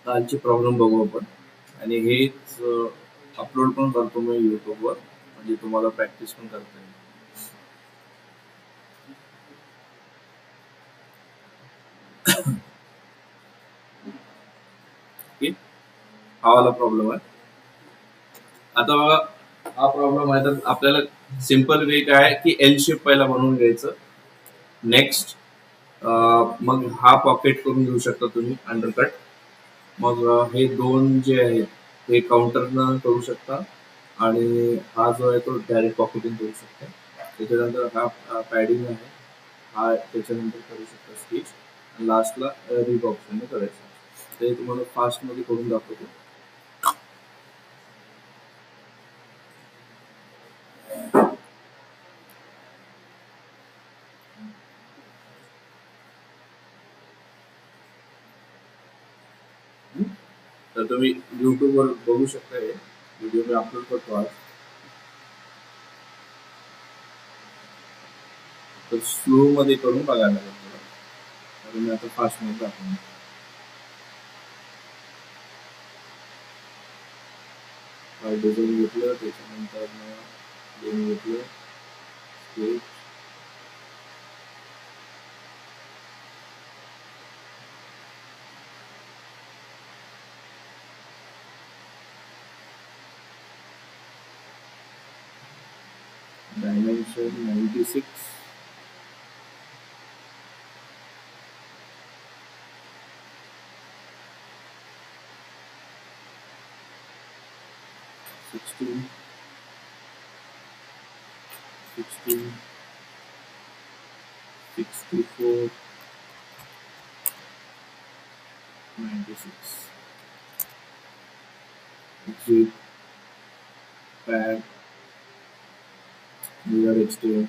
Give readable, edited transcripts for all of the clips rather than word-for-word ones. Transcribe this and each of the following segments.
कालची प्रॉब्लेम बघू आपण आणि हेच अपलोड पण करतो मी युट्यूबवर, म्हणजे तुम्हाला प्रॅक्टिस पण करता येईल. ओके, हा वाला प्रॉब्लेम आहे. आता बघा, हा प्रॉब्लेम आहे तर आपल्याला सिंपल वे काय आहे की एल शेप पहिला बनवून घ्यायचं. नेक्स्ट मग हा पॉकेट करून घेऊ शकता तुम्ही अंडरकट. मग हे दोन जे आहेत ते काउंटरनं करू शकता आणि हा जो आहे तो डायरेक्ट पॉकेटिंग करू शकता. त्याच्यानंतर हा पॅडिंग आहे, हा त्याच्यानंतर करू शकता स्टिच. आणि लास्टला रिप ऑप्शनने करायचं. ते तुम्हाला फास्टमध्ये करून दाखवतो. तर तुम्ही युट्यूबवर बघू शकता, हे व्हिडिओ मी अपलोड करतो आज. तर स्लो मध्ये करून बघायला लागेल मला, कारण मी आता फास्ट मध्ये दाखवणार. डिझाईन घेतलं, त्याच्यानंतर गेम घेतलं, sketch, dimension 96, 16, 16, 64, 96, zip, pad, mirror extend,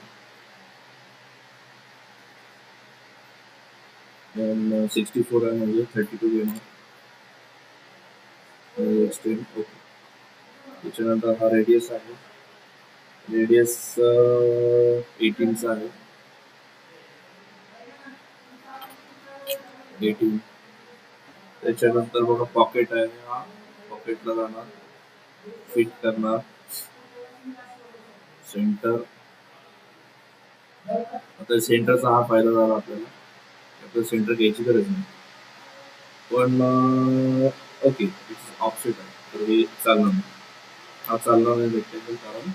then 64 आहे म्हणजे 32 घेणार, एक्सटेंड. ओके. त्याच्यानंतर हा रेडियस आहे, रेडियस 18चा आहे, 18. त्याच्यानंतर बघा पॉकेट आहे, हा पॉकेटला जाणार, फिट करणार, सेंटर. आता सेंटरचा हा फायदा झाला आपल्याला, आपल्याला सेंटर घ्यायची गरज नाही. पण ओके, ऑप्शन आहे तर हे चालणार नाही, हा चालणार नाही रेक्टेंगल, कारण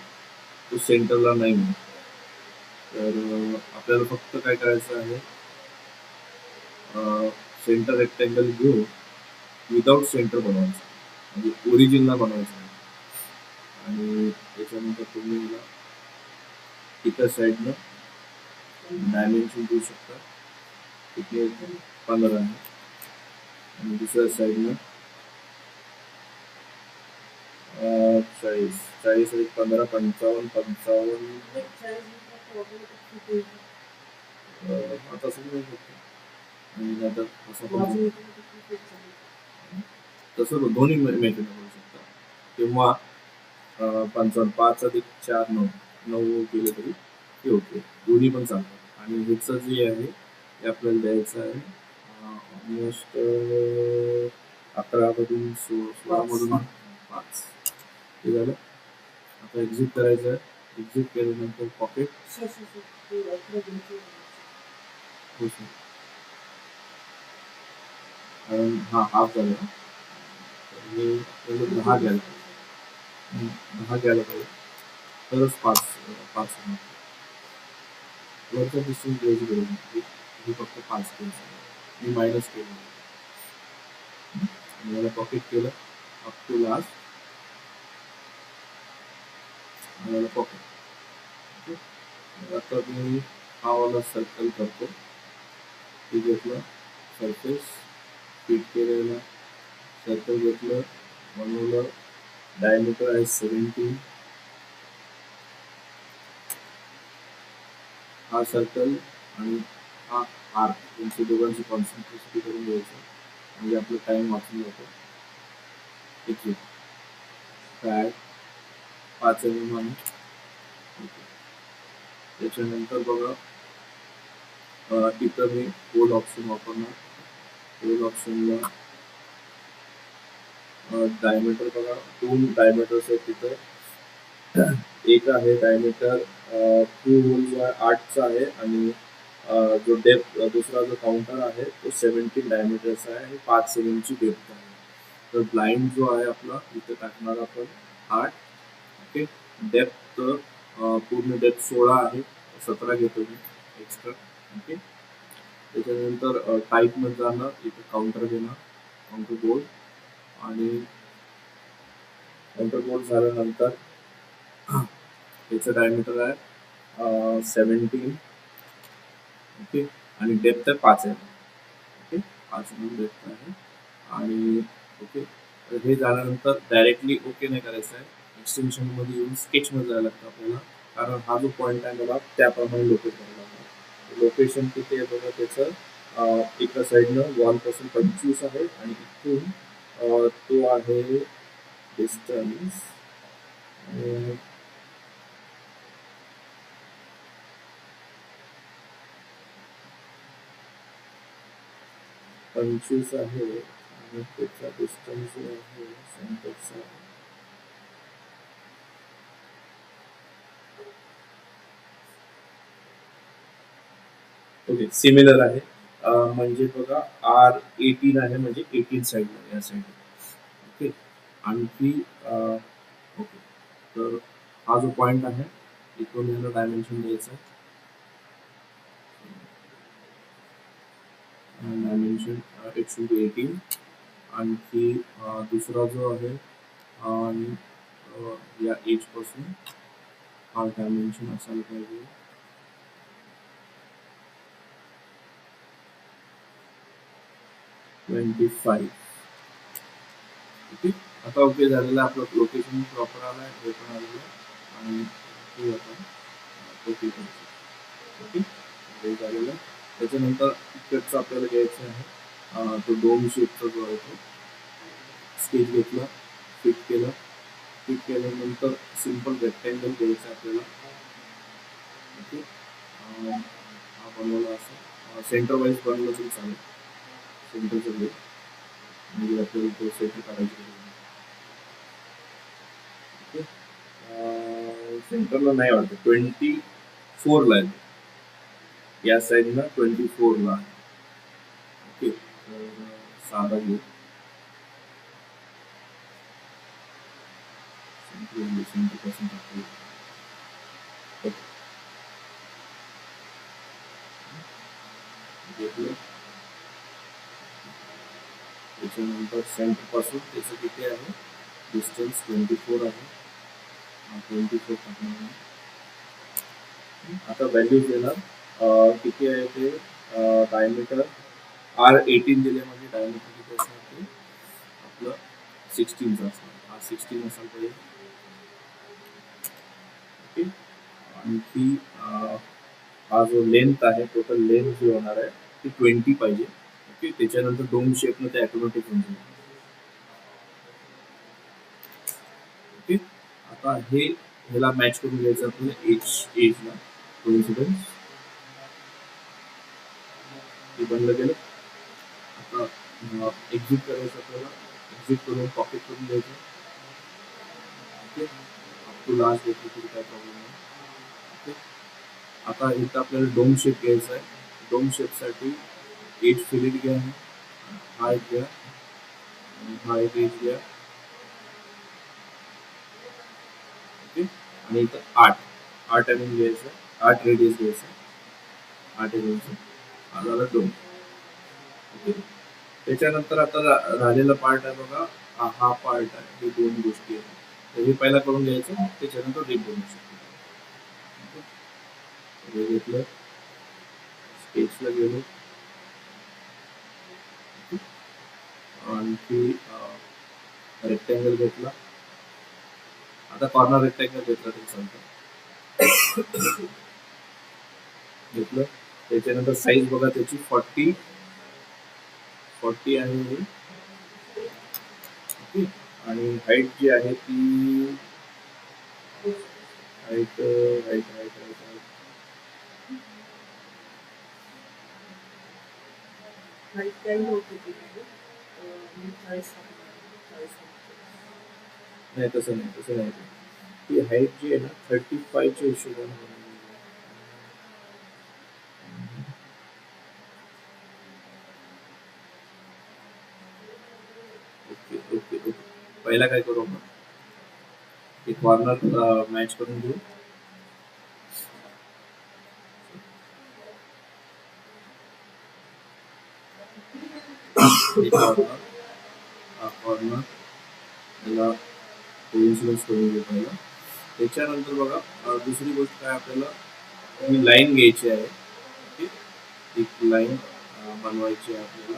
तो सेंटरला नाही मिळत. तर आपल्याला फक्त काय करायचं आहे, सेंटर रेक्टेंगल घेऊन विदाउट सेंटर बनवायचं, म्हणजे ओरिजिनला बनवायचं आहे. आणि त्याच्यानंतर तुम्ही एका साईडनं डायमेन्शन देऊ शकता, किती 15 आहे, आणि दुसऱ्या साईडनं 40, 40 आणि 15, 55, 55. आता समजू शकतो. आणि आता असं तसं दोन्ही मेथड करू शकता. किंवा 55, 5 अधिक 4, 9, 9 केलं तरी ते ओके, दोन्ही पण चालतात. आणि ह्याचं जे आहे ते आपल्याला द्यायचं आहे ऑलमोस्ट 11मधून 16मधून 5. ते झालं. आता एक्झिट करायचं आहे. एक्झिट केल्यानंतर पॉकेट हो सर, कारण हा हाफ झाला, तर 10 घ्यायला पाहिजे, 10 घ्यायला पाहिजे, तरच 5 होणार. वरचा डिस्टन्स घ्यायची गरज नाही, हे फक्त 5 केलं मी मायनस केलं. आणि याला पॉकेट केलं अप टू लास्ट, आणि याला पॉकेट. आता मी हा वाला सर्कल करतो, ते घेतलं, सरफेस फिट केलेलं, सर्कल घेतलं, बनवलं, डायमीटर आहे 17. हा सर्कल आणि हा आर्क, त्यांची दोघांची कॉन्सन्ट्रेसिटी करून घ्यायचं, म्हणजे आपलं टाइम वाचून जातो. ठीक, काय 5 mm आणि त्याच्यानंतर बघा, इथं मी कोड ऑप्शन वापरणार. कोड ऑप्शनला डायमीटर बघा, 2 डायमीटर्स आहेत तिथं. एक आहे डायमीटर 2 होल जो आहे 8चा आहे आणि जो डेप्थ दुसरा जो काउंटर आहे तो 17 डायमीटरचा आहे आणि 5 ची डेप्थ आहे. तर ब्लाइंड जो आहे आपला इथे टाकणार आपण 8. ओके. डेप्थ पूर्ण डेप्थ 16 आहे, 17 घेतो मी एक्स्ट्रा. ओके. त्याच्यानंतर टाईप मध्ये जाणार, इथे काउंटर घेणार, काउंटर बोर्ड, आणि काउंटर बोर्ड झाल्यानंतर याचं डायमीटर आहे 17. ओके. आणि डेप्थ आहे 5 आहे. ओके. 5 म्हणून डेप्थ आहे. आणि ओके, हे झाल्यानंतर डायरेक्टली ओके नाही करायचं आहे, एक्सटेन्शन मध्ये येऊन स्केच मध्ये जायला लागतं आपल्याला, कारण हा जो पॉईंट आहे मला त्याप्रमाणे लोकेट करायला लागणार. लोकेशन किती आहे बघा त्याचं, एका साईडनं 1 पासून 25 आहे आणि इथून तो आहे डिस्टन्स 25 आहे आणि त्याचा डिस्टन्स जो आहे सेंटरचा ओके सिमिलर आहे. म्हणजे बघा R18 आहे, म्हणजे 18 साईडला या साईड. ओके. आणखी ओके, तर हा जो पॉइंट आहे इथून याला डायमेन्शन द्यायचं आहे. Dimension it should be 18. आणखी दुसरा जो आहे आणि या एज पासून हा डायमेन्शन असायला पाहिजे 25. ओके. आता ओके झालेलं आपलं लोकेशन प्रॉपर आलं आहे, हे पण आलेलं आहे आणि हे आपण ओके करू. ओके, हे झालेलं. त्याच्यानंतर इकडचं आपल्याला घ्यायचं आहे तो डोम शेपचा जो आहे तो स्केच घेतला, फिट केलं. फिट केल्यानंतर सिम्पल रेक्टँगल घ्यायचं आपल्याला. ओके. हा बनवला असं सेंटर वाईज बनवलं तरी चालेल, सेंटरचं घे म्हणजे आपल्याला तो सेंटर काढायचं. ओके. सेंटरला नाही वाटतं, 24ला आहे, या साईडला 24ला आहे. ओके. तर साधा घेऊ, सेंटरपासून टाकू. घेतलं. त्याच्यानंतर सेंटरपासून त्याचं किती आहे डिस्टन्स 24 आहे, 24 टाकणार. आता व्हॅल्यू देणार किती आहे ते, डायमीटर R18 दिले म्हणजे डायमीटर किती असणार ते आपलं 16चं असणार, R16 असायला पाहिजे. ओके. आणखी हा जो लेंथ आहे, टोटल लेंथ जी होणार आहे ती 20 पाहिजे. ओके. त्याच्यानंतर डोम शेपनं ते ऑटोमॅटिक होऊन जाईल. ओके. आता हे ह्याला मॅच करून घ्यायचं आपल्याला एजला कोइन्सिडन्स. हे बनलं गेलं. आता एक्झिट करायचं आपल्याला, एक्झिट करून पॉकेट करून घ्यायचं. ओके. अप टू लास्ट घेतलं तरी काय प्रॉब्लेम नाही. ओके. आता इथं आपल्याला डोम शेप घ्यायचा आहे. डोम शेपसाठी एज फिलिट घ्या, हा एक घ्या आणि हा एक एज घ्या. ओके. आणि इथं 8 एम एम घ्यायचं, 8 रेडियस घ्यायचं, 8 एम एमचं. हा झाला डोम. ओके. त्याच्यानंतर आता राहिलेला पार्ट आहे बघा, हा पार्ट आहे, हे दोन गोष्टी आहेत. तर हे पहिला करून घ्यायचं, त्याच्यानंतर रिप बनवू शकतो. हे घेतलं, स्केचला गेलो, आणखी रेक्टँगल घेतला. आता कॉर्नर रेक्टँगल घेतला तरी चालतं. घेतलं. त्याच्यानंतर साईज बघा त्याची 40 आहे. ओके. आणि हाईट जी आहे ती height height height height height काही होती ती 40. नाही तसं नाही, तसं नाही. ती हाईट जी आहे ना 35च्या हिशोबाने बनवली. Okay okay okay. पहिला काय करू आपण, एक कॉर्नर मॅच करून घेऊ. एक कॉर्नर त्याला कोइन्सिडन्स करून घेऊ पहिला. त्याच्यानंतर बघा दुसरी गोष्ट काय, आपल्याला ही लाईन घ्यायची आहे. ओके, एक लाईन बनवायची आहे आपल्याला.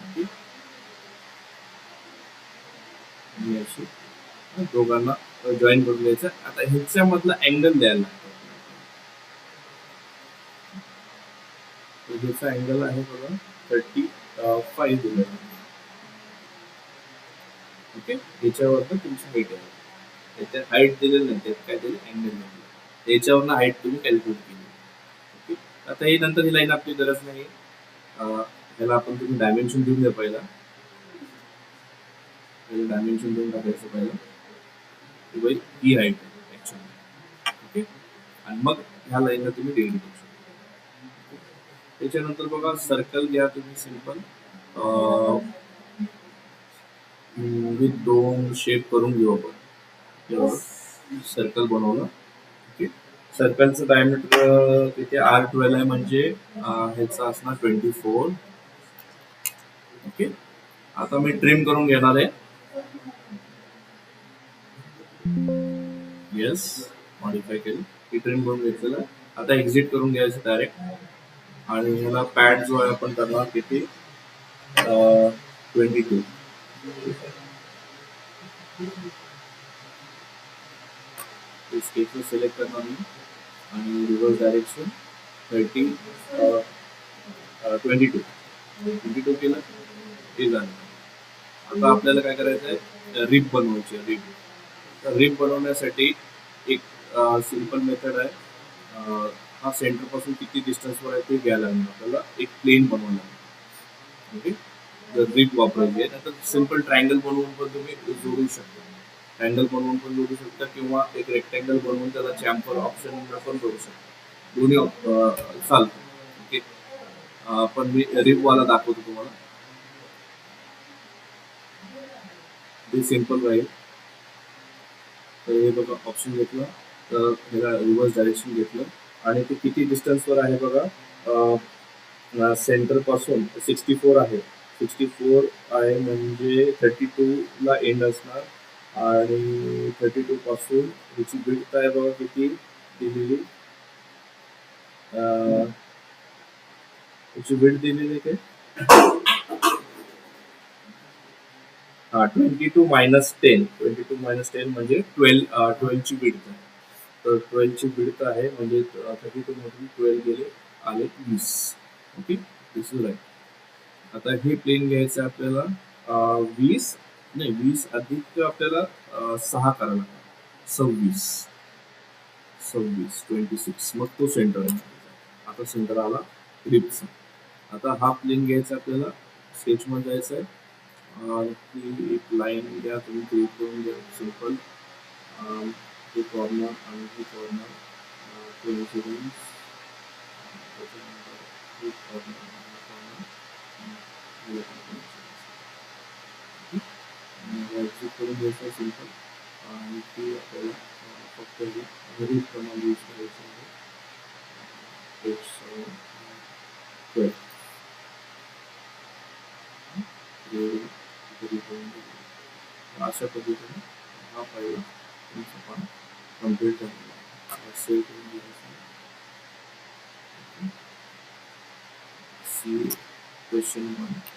ओके, आणि अशी दोघांना जॉईन करून द्यायचं. आता ह्याच्यामधला अँगल द्यायला लागतो. तर ह्याचा अँगल आहे बघा 35 दिलेला आहे. ओके, याच्यावरनं तुमची हाईट आहे. त्याच्यात हाईट दिलेलं नाही, त्यात काय दिलं अँगल दिलेलं. त्याच्यावरनं हाईट तुम्ही कॅल्क्युलेट केली. ओके, आता ही नंतर ही लाईन आपली गरज नाही. ह्याला आपण तुम्ही डायमेन्शन देऊन द्या पहिला. डायमेन्शन देऊन टाकायचं पहिला की बाई ही हाईट आहे ऍक्च्युअली. ओके, आणि मग ह्या लाईनला तुम्ही डिग्री करू शकता. त्याच्यानंतर बघा सर्कल घ्या तुम्ही सिंपल. विथ दोन शेप करून घेऊ आपण. सर्कल बनवलं. ओके, सर्कलचं डायमीटर तिथे R12 आहे, म्हणजे ह्याचा असणार 24. ओके, आता मी ट्रिम करून घेणार आहे. येस, मॉडिफाय केलं की ट्रिम करून घेतलेलं. आता एक्झिट करून घ्यायचं डायरेक्ट, आणि ह्याला पॅड जो आहे आपण करणार किती 22. स्केचवर सिलेक्ट करणार मी, आणि रिव्हर्स डायरेक्शन 22 केलं ते झालं. आता आपल्याला काय करायचं आहे, रिप बनवायची आहे. रिप बनवण्यासाठी एक सिंपल मेथड आहे. हा सेंटर पासून किती डिस्टन्सवर आहे ते घ्यायला लागणार आपल्याला. एक प्लेन बनवायला लागणार. ओके, जर रिप वापरायची आहे तर सिंपल ट्रायंगल बनवून पण तुम्ही जोडू शकता. ट्रायंगल बनवून पण जोडू शकता, किंवा एक रेक्टँगल बनवून त्याला चॅम्पर ऑप्शन पण करू शकता. दोन्ही चालतं. ओके, पण मी रिपवाला दाखवतो तुम्हाला. ते सिंपल राहील. तर हे बघा, ऑप्शन घेतलं तर ह्याला रिव्हर्स डायरेक्शन घेतलं, आणि ते किती डिस्टन्सवर आहे बघा. सेंटर पासून 64 आहे. 64 आहे म्हणजे 32ला एंड असणार. आणि 32 पासून ह्याची विड्थ आहे बघा किती दिलेली. ह्याची विड्थ दिलेली काय, 22 मायनस 10. 22 मायनस 10 म्हणजे 12ची विड्थ आहे. तर 12ची विड्थ आहे, म्हणजे 32 मधून 12 गेले, आले 20. Okay, this is right. आता हे प्लेन घ्यायचं आपल्याला 20 नाही, 20 अधिक आपल्याला 6 करायला लागणार. 26 26 मग तो सेंटर आहे. आता सेंटर आला रिपचा. आता हा प्लेन घ्यायचा आपल्याला, स्केचमध्ये जायचं आहे. ती एक लाईन घ्या तुम्ही, क्रिएट करून घ्या सिंपल. हे कॉर्नर आणि हे कॉर्नर कोइन्सिडन्स. त्याच्यानंतर एक कॉर्नर एक्झिट करून घ्यायचं सिंपल. आणि ती आपल्याला फक्त रिप प्रमाणे यूज करायचं आहे. अशा पद्धतीने हा पहिला तुमचा पण कम्प्लीट झालेला. सेव्ह करून घ्यायचं. C question 1.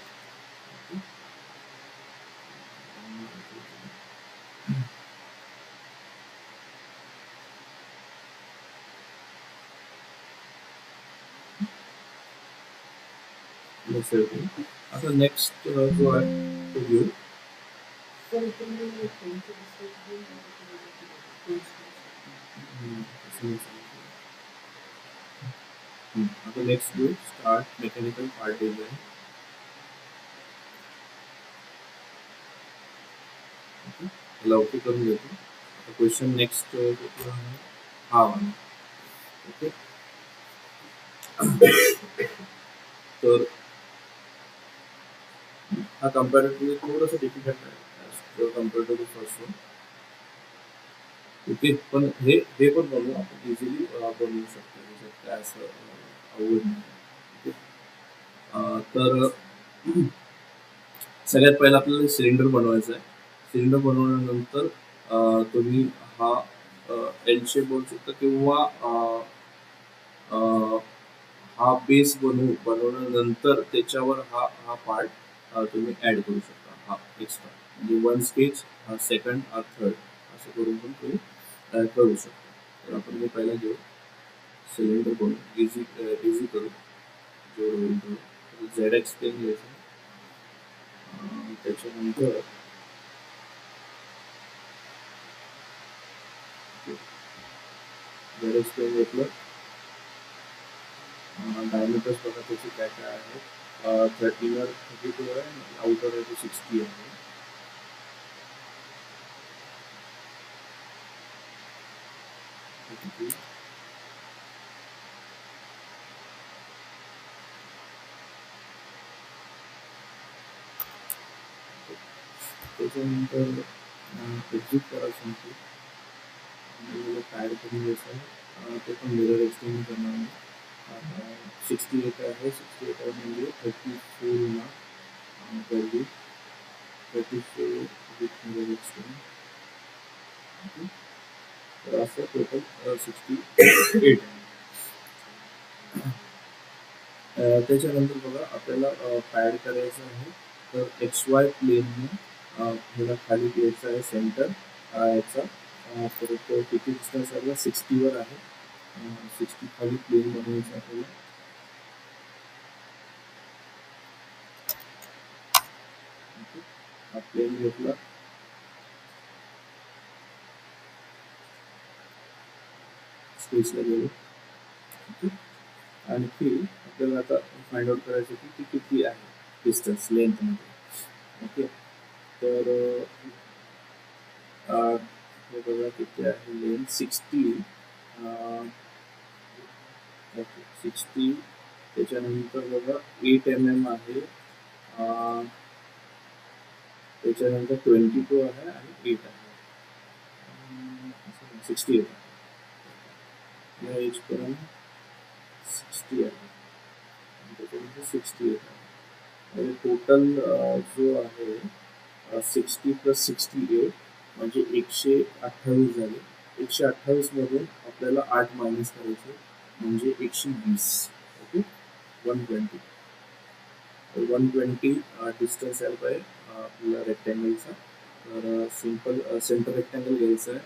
आता नेक्स्ट जो आहे तो घेऊ. आता नेक्स्ट घेऊ start mechanical part design. Okay, लवकर करून घेतो. आता क्वेश्चन नेक्स्ट कुठला आहे? हा वाला. ओके, तर हा कम्पॅरेटिव्हली थोडंसं डिफिकल्ट आहे compare to the first one. Okay, पण हे पण बनवू आपण इझिली बनवू शकतो, त्याच्यात काय असं अवघड नाही. ओके, तर सगळ्यात पहिलं आपल्याला सिलेंडर बनवायचं आहे. सिलेंडर बनवल्यानंतर तुम्ही हा एल शेप बनवू शकता किंवा अ, हा बेस बनवल्यानंतर त्याच्यावर हा हा पार्ट तुम्ही ऍड करू शकता, हा एक्स्ट्रा, म्हणजे वन स्केच, हा सेकंड, हा थर्ड, असं करून पण तुम्ही तयार करू शकता. तर आपण हे पहिला घेऊ, सिलेंडर बनवू, इझी करू जेवढं होईल तेवढं. झेड एक्स पेन घ्यायचं, त्याच्यानंतर झेड एक्स पेन घेतलं. डायमीटर्स बघा त्याचे काय काय आहे. 32 आहे, आउटर आहे 60 आहे. त्याच्यानंतर एक्झिट करायला सांगतो, ॲड करून घ्यायचं. ते पण मिरर एक्सटेंड करणार नाही. 68 आहे, 68 आहे म्हणजे 34 ना व्हॅल्यू, 34 विथ मिरर एक्सटेंड. तर असं टोटल 68 आहे. त्याच्यानंतर बघा आपल्याला पॅड करायचं आहे, तर एक्स वाय प्लेनने ह्याला खाली घ्यायचं आहे सेंटर याचा. परत किती डिस्टन्स आहे 60वर आहे. 60 खाली प्लेन बनवायचं आपल्याला. हा प्लेन घेतला, स्पेसला गेलो. ओके, आणखी आपल्याला आता फाइंड आउट करायचं की ती किती आहे डिस्टन्स लेंथमध्ये. ओके, तर हे बघा किती आहे लेंथ, 60. ओके, 60. त्याच्यानंतर बघा 8 mm आहे. त्याच्यानंतर 22 आहे आणि 8 आहे. 68 आहे. या एजपर्यंत 60 आहे, त्याच्यानंतर 68 आहे. आणि टोटल जो आहे 60 + 68 म्हणजे 128 झाले. 128 मधून आपल्याला 8 मायनस करायचे म्हणजे 120. ओके, 120. 120 डिस्टन्स यायला पाहिजे आपल्याला रेक्टँगलचा. तर सिंपल सेंटर रेक्टँगल घ्यायचं आहे.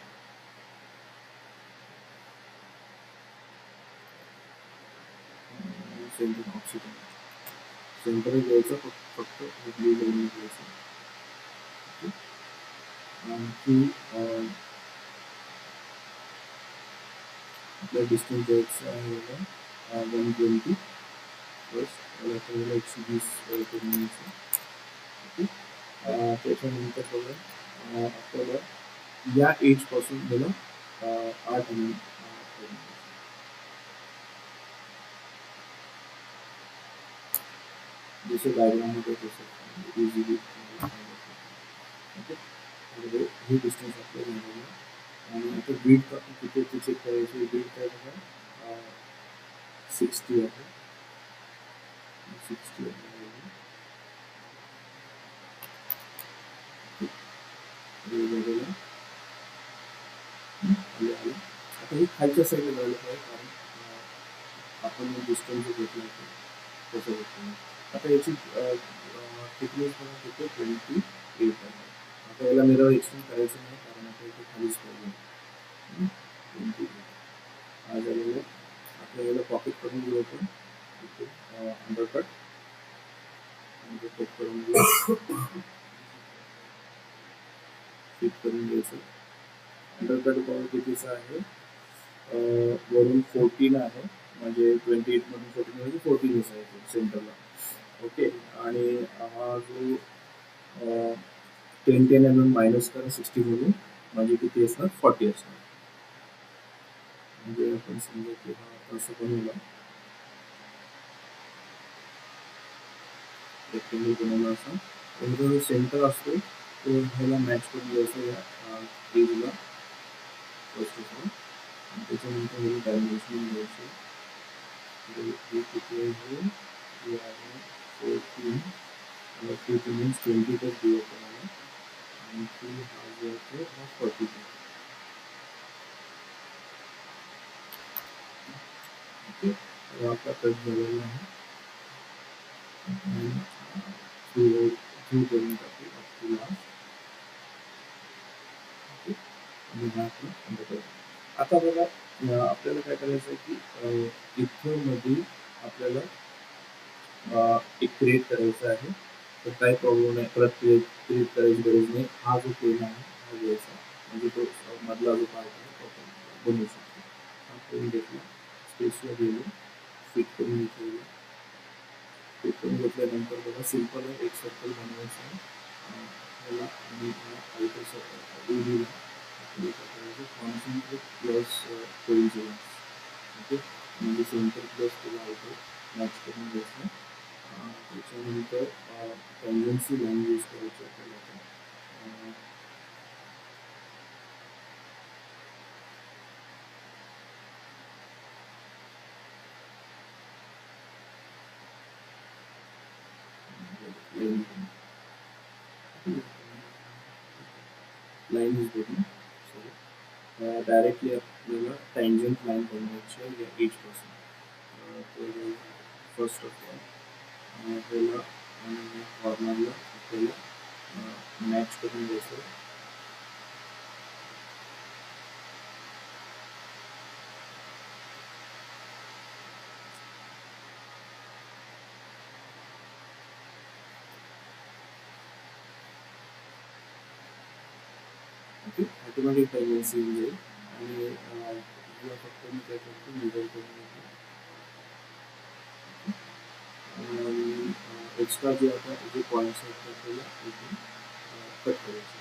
सेंटर ऑक्सिजन सेंटर घ्यायचं, फक्त ब्लू लाईन घ्यायचं. आणखी आपल्या डिस्टन्स द्यायचं आहे 120 प्लस 120 करून घ्यायचं. ओके, त्याच्यानंतर बघा आपल्याला या एजपासून मला 8 mm जसं डायग्राममध्ये तसं इझिली. ओके, हे डिस्टन्स आपल्याला झालेलं आहे. आणि आता बीट किती ते चेक करायची. बीट काय बघा 60 आहे, 60 आहे. आता हे खालच्या साईडला झालं पाहिजे, कारण आपण डिस्टन्स जो घेतला होतो तसं घेतलं. आता याची थिकनेस बघा किती 28 आहे. आता याला मिरर एक्सटेंड करायचं नाही, कारण आता इथे खालीच पाहिजे. 28 हा झालेला. आता याला पॉकेट करून घेऊ आपण इथे अंडरकट करून घेऊ, फिट करून घ्यायचं. अंडरकट पॉवर कितीचा आहे, वरून 14 आहे, म्हणजे 28 मधून 14 म्हणजे 14 आहे सेंटरला. ओके, आणि हा जो 10 mm मायनस करा 60 मधून, म्हणजे किती असणार 40 असणार. म्हणजे आपण समजा की हा असं बनवला, रेक्टेंगल बनवला असा, त्याचा जो सेंटर असतो तो ह्याला मॅच करून द्यायचा या एजला फर्स्ट ऑफ ऑल, आणि त्याच्यानंतर हे डायमेन्शन द्यायचं. हे किती आहे, हे आहे 14, 14 मीन्स 20 तर दिवस तुम्हाला, आणि हा जो आहे हा 42. ओके, आपला कट झालेला आहे. करून टाकू अप लास्ट. आणि हा आपला. आता बघा, आपल्याला काय करायचं आहे की इथं मध्ये आपल्याला एक क्रिएट करायचं आहे, तर काही प्रॉब्लेम नाही, परत क्रिएट करायची गरज नाही. हा जो प्लेन आहे हा घ्यायचा, म्हणजे तो मधला जो पार्ट आहे तो आपण बनवू शकतो. हा प्लेन घेतला, स्पेसला गेलो, फिट करून घेतलेलं, फिट करून घेतल्यानंतर बघा सिम्पल आहे, एक सर्कल बनवायचं आहे. ह्याला आणि outer circle concentrate plus coincidence. Okay, म्हणजे सेंटर प्लस त्याला आउटर मॅच करून घ्यायचं. त्याच्यानंतर टेंजन्सी लाईन यूज करायची आपल्याला आता. लाईन यूज करून डायरेक्टली आपल्याला टँजंट लाईन बनवायची आहे या एजपासून. तर फर्स्ट ऑफ ऑल आपल्याला आणि कॉर्नरला आपल्याला मॅच करून घ्यायचं. ओके, ऑटोमॅटिक टेंडन्सी येऊन जाईल, आणि ह्याला फक्त मी काय करतो, मिडल करून घेतो. आणि एक्स्ट्रा जे आता जे पॉईंट्स आहेत आपल्याला इथून कट करायचे.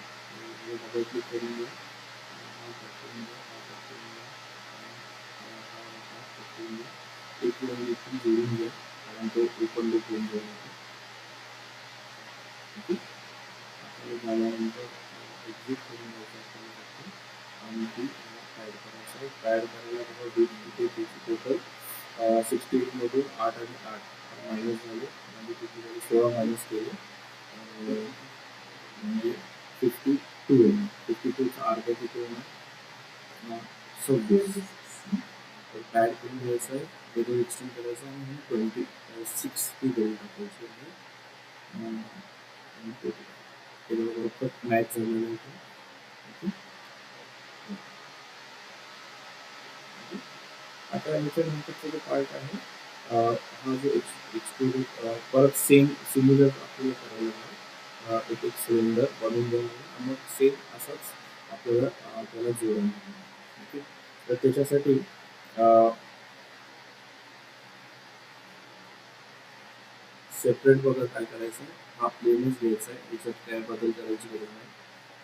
डबल क्लिक करून घ्या, हा कट करून घ्या, हा कट करून घ्या, हा कट करून घ्या. एक लाईन इथून जोडून घ्या, कारण तो ओपन लूप होऊन जाईल. ओके, आपल्याला झाल्यानंतर एक्झिट करून घ्यायचं आपल्याला फक्त, आणि ती ॲड करायचं आहे. ॲड करायला बघा तिथे त्याची टोटल 68मधून 8 आणि 8 मायनस झाले, म्हणजे किती झाले 16 मायनस केले, म्हणजे 52 येणार. 52चा अर्धा किती होणार 26. तर ॲड करून घ्यायचं आहे, वेगळं एक्सटेंड करायचं आहे, आणि 26 ही करून टाकायची आहे. परफेक्ट मॅच झालेलं आहे. ओके, आता याच्यानंतरचा जो पार्ट आहे, हा जो एक्सट्रुडेड परत सेम सिमिलर आपल्याला करायला आहे. एक सिलेंडर बनवून द्यावं, मग सेम असाच आपल्याला त्याला जोडायला आहे. ओके, तर त्याच्यासाठी सेपरेट बघा काय करायचं, हा प्लेनच घ्यायचा आहे, याच्यात काय बदल करायची गरज नाही.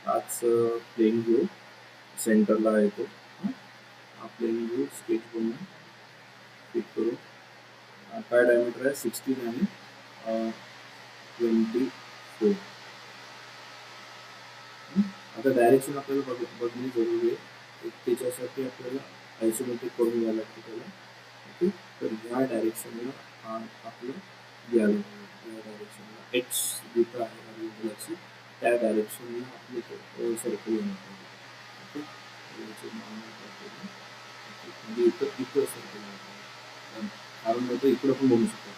हाच प्लेन घेऊ, सेंटरला येतो, हा प्लेन घेऊ, स्केच बनवून क्लिक करू. काय डायमीटर आहे 16 आणि 24. आता डायरेक्शन आपल्याला बघणे जरुरी आहे, त्याच्यासाठी आपल्याला आयसोमेट्रिक करून घ्यायला लागतं त्याला. ओके, तर ह्या डायरेक्शनला आपलं घ्यायला पाहिजे, या डायरेक्शनला एक्स जिथं आहे रिंगलाची त्या डायरेक्शनला आपलं सर्कल येणार पाहिजे. ओके, म्हणजे इथं सर्कल येणार पाहिजे, कारण नंतर इकडं पण बनवू शकतो.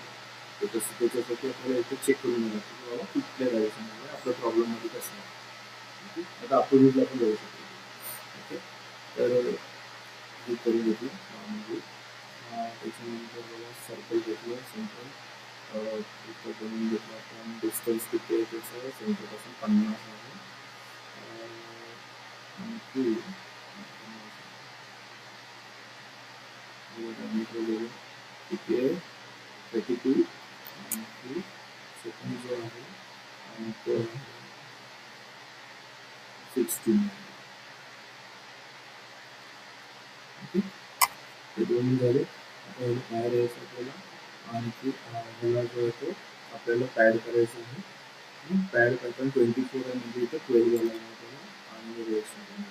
त्याच्यासाठी आपल्याला इथे चेक करून घ्यायला लागतं की बाबा कुठल्या डायरेक्शनमध्ये आपल्या प्रॉब्लेममध्ये कसं आहे. आता अपोजिटला पण जाऊ शकतो. ओके, तर हे करून घेतलं नॉर्मली. त्याच्यानंतर बघा सर्कल घेतलं, सेंटर इथं बनवून घेतलं आपण. डिस्टन्स किती आहे त्याचं, सेंटरपासून 50 आहे. आणखी किती आहे 32. आणखी सेकंड जो आहे तो 69. ओके, ते दोन्ही झाले. आता ह्याला बाहेर यायचं आपल्याला, आणखी ह्याला जो आहे तो आपल्याला पॅड करायचा आहे. पॅड करताना 24 आहे म्हणजे इथं 12 घ्यायला लागणार आपल्याला, आणि रिएक्शन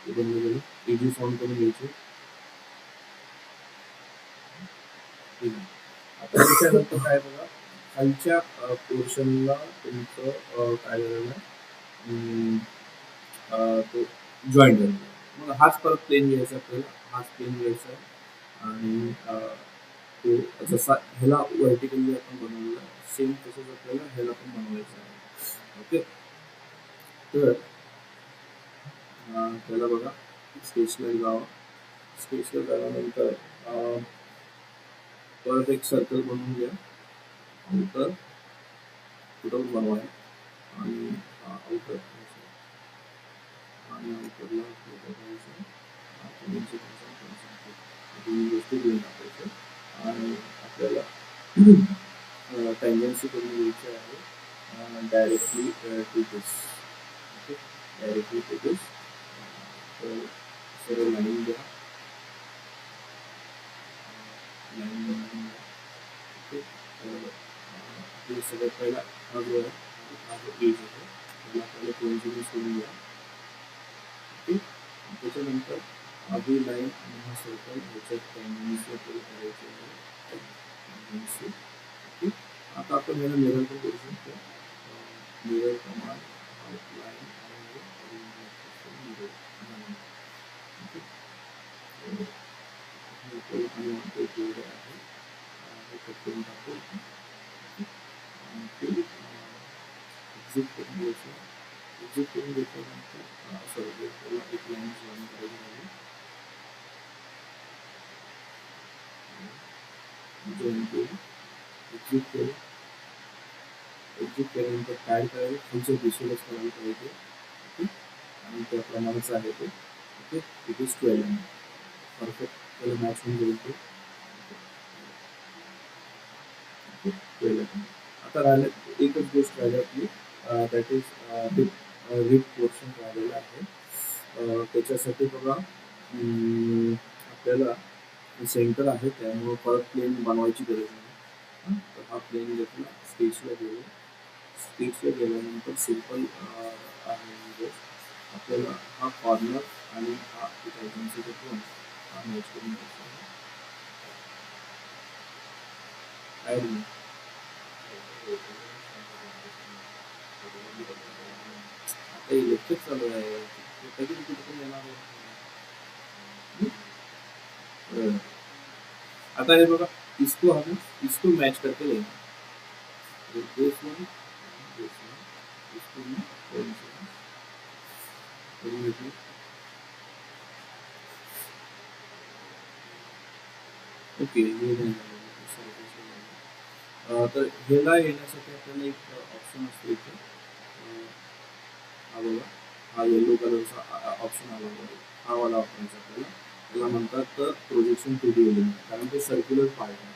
ते बंद केलं. इजी साऊंड करून घ्यायचे. ठीक आहे. आता त्याच्यानंतर काय बघा, खालच्या पोर्शनला तुमचं काय झालेलं आहे, तो जॉईंट झालेला आहे. मग हाच परत प्लेन घ्यायचा आपल्याला, हाच प्लेन घ्यायचा आणि तो जसा ह्याला व्हर्टिकली आपण बनवलेला सेम तसंच आपल्याला ह्याला पण बनवायचं आहे. ओके, तर त्याला बघा, स्केचला जावं. स्केचला झाल्यानंतर परत एक सर्कल बनवून घ्या. आउटर कुठं बनवाय आणि आउटर आणि आउटरला दोन्ही गोष्टी घेऊन टाकायच्या आणि आपल्याला टेंडन्सी करून घ्यायची आहे directly to this. Okay, directly to this. तर सर्व लाईन घ्या, लाईन बनवून घ्या. ओके, तर सगळ्यात पहिला हा जो आहे, हा जो एज आहे त्याला आपल्याला कोइन्सिडन्स करून घ्या. ओके, त्याच्यानंतर आधी लाईन आणि हा सर्कल ह्याच्यात टेंडन्सी आपल्याला करायची आहे. टेंडन्सी. ओके, आता आपण ह्याला मिरर पण करू शकतो. मिरर कमांड आउटलाईन आणि मिरर. ओके, आणि जेवढे आहे हे कट करून टाकू. एक्झिट करून घ्यायचं. एक्झिट करून घेतल्यानंतर सॉरी, त्याला एक लाईन जॉईन करायची आहे. जॉईन केली, एक्झिट केलं. एक्झिट केल्यानंतर काय करायला पुढचं व्हिज्युअलाइज करायला पाहिजे. ओके, आणि त्याप्रमाणेच आहे ते. ओके, इट इज 12 परफेक्ट त्याला मॅच होऊन जाईल ते. ओके, 12. आता राहिलं एकच गोष्ट राहिली आपली, दॅट इज रिप पोर्शन राहिलेला आहे. त्याच्यासाठी बघा, आपल्याला सेंटर आहे त्यामुळं परत प्लेन बनवायची गरज नाही. तर हा प्लेन घेतला, स्केचला गेलो. स्केचला गेल्यानंतर सिम्पल आहे म्हणजे आपल्याला हा कॉर्नर आणि हा एजन्सीचा कोण हा मॅच करून घ्यायचा आहे. ॲड आता इलेक्ट्रिक चालू आहे, कधी कुठे पण येणार आहे. आता हे बघा, इसको हम इसको मैच करके लेंगे. दिस वन, इसको मैं कोइंसिडेंस करून घेतली. ओके, हे नाही तर ह्याला येण्यासाठी आपल्याला एक ऑप्शन असतो इथे. हा बघा, हा येलो कलरचा ऑप्शन आला बघा, हा वाला ऑप्शन आपल्याला. त्याला म्हणतात प्रोजेक्शन 2D एलिमेंट, कारण ते सर्क्युलर पार्ट आहे.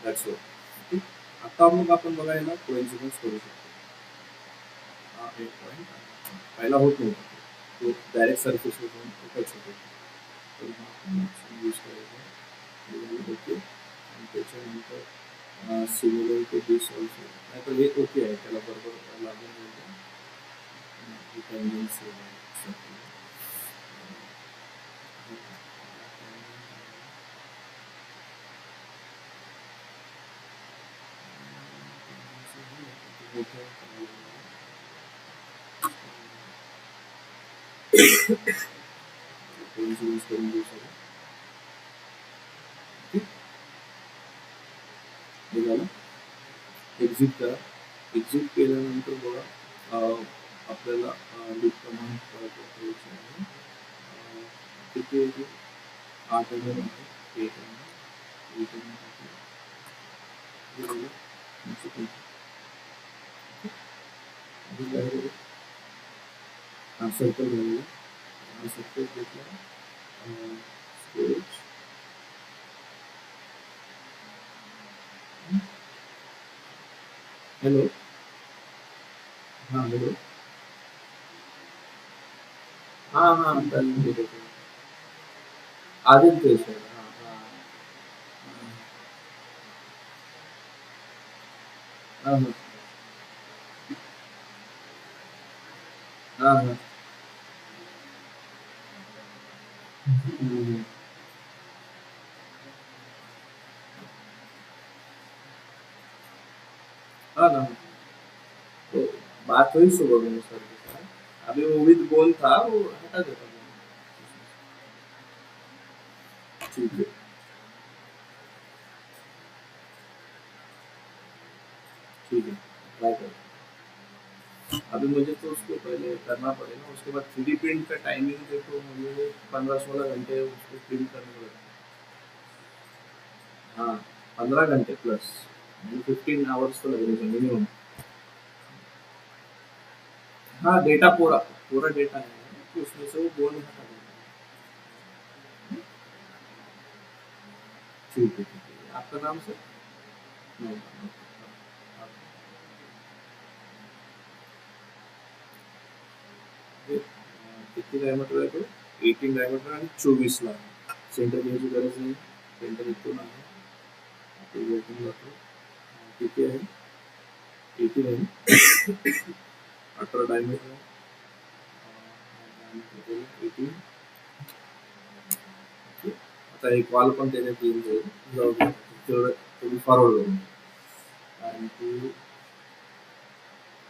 That's all. ओके, आता मग आपण बघा याला कोइन्सिडन्स करू शकतो. हा एक पॉईंट पहिला होत नव्हता, तो डायरेक्ट सरफेसवर जाऊन टच होतो. तर हा ऑप्शन यूज करायचा. ओके, आणि त्याच्यानंतर सिमिलर टू दिस ऑल्सो, नाहीतर हे ओके आहे, त्याला बरोबर लागून जाईल. टेंडन्सी कोइन्सिडन्स करून देऊ शकतो. हे झालं. एक्झिट करा. एक्झिट केल्यानंतर बघा, आपल्याला लूप कमांड करायची आहे. किती आहे ते? 8 आहे, 8 आहे, 8 आहे. हा सर्कल झालेला, हा सर्कल घेतला. स्केच हॅलो, हां हॅलो. हा हा त्याला आदित्य सर हा हा हा हा हा हा हम्म. हाँ ना तो बात हुई सुबह में सर के साथ अभी वो विद बोल था वो हटा देता ठीक है ठीक है ट्राई करो अभी मुझे तो उसको पहले करना पड़ेगा उसके बाद 3D प्रिंट का टाइमिंग देखो मुझे 15-16 घंटे उसको प्रिंट करने को लगता है हाँ 15 घंटे प्लस 15 आवर्स तो लगेंगे मिनिमम हाँ डेटा पूरा पूरा डेटा है तो उसमें से वो बोल हटा देगा ठीक है आपका नाम सर नहीं, ओके किती डायमीटर आहे तो 18 डायमीटर आणि 24 ला सेंटर घ्यायची गरज नाही सेंटर इथून आहे आपण वरतून जातो किती आहे 18 आहे 18 डायमीटर आहे 18 आता एक कॉल पण त्याच्यात येऊन जाईल जाऊ दे तेवढं तुम्ही फॉरवर्ड करून आणि ते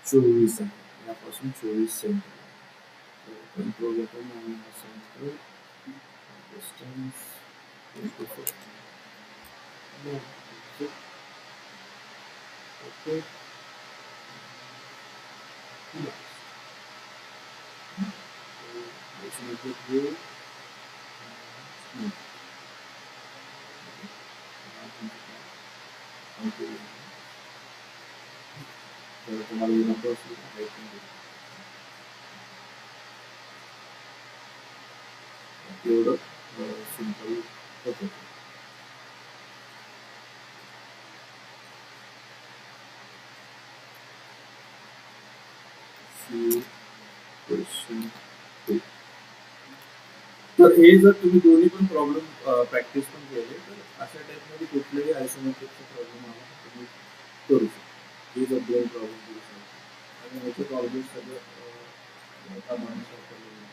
24 आहे यापासून 24 सेंटर कंट्रोल येतो आणि सेंटर डिस्टन्स 24 ओके त्याच्यामध्ये तर तुम्हाला नको असेल तर काही पण एवढं सिंपल होतं क्वेश्चन तर हे जर तुम्ही दोन्ही पण प्रॉब्लेम प्रॅक्टिस पण केले तर अशा टाईपमध्ये कुठल्याही आयसोमेट्रिकचा प्रॉब्लेम आला तर तुम्ही करू शकता हे जर दोन प्रॉब्लेम करू शकता आणि ह्याचे प्रॉब्लेम सगळं एका माणसाकडे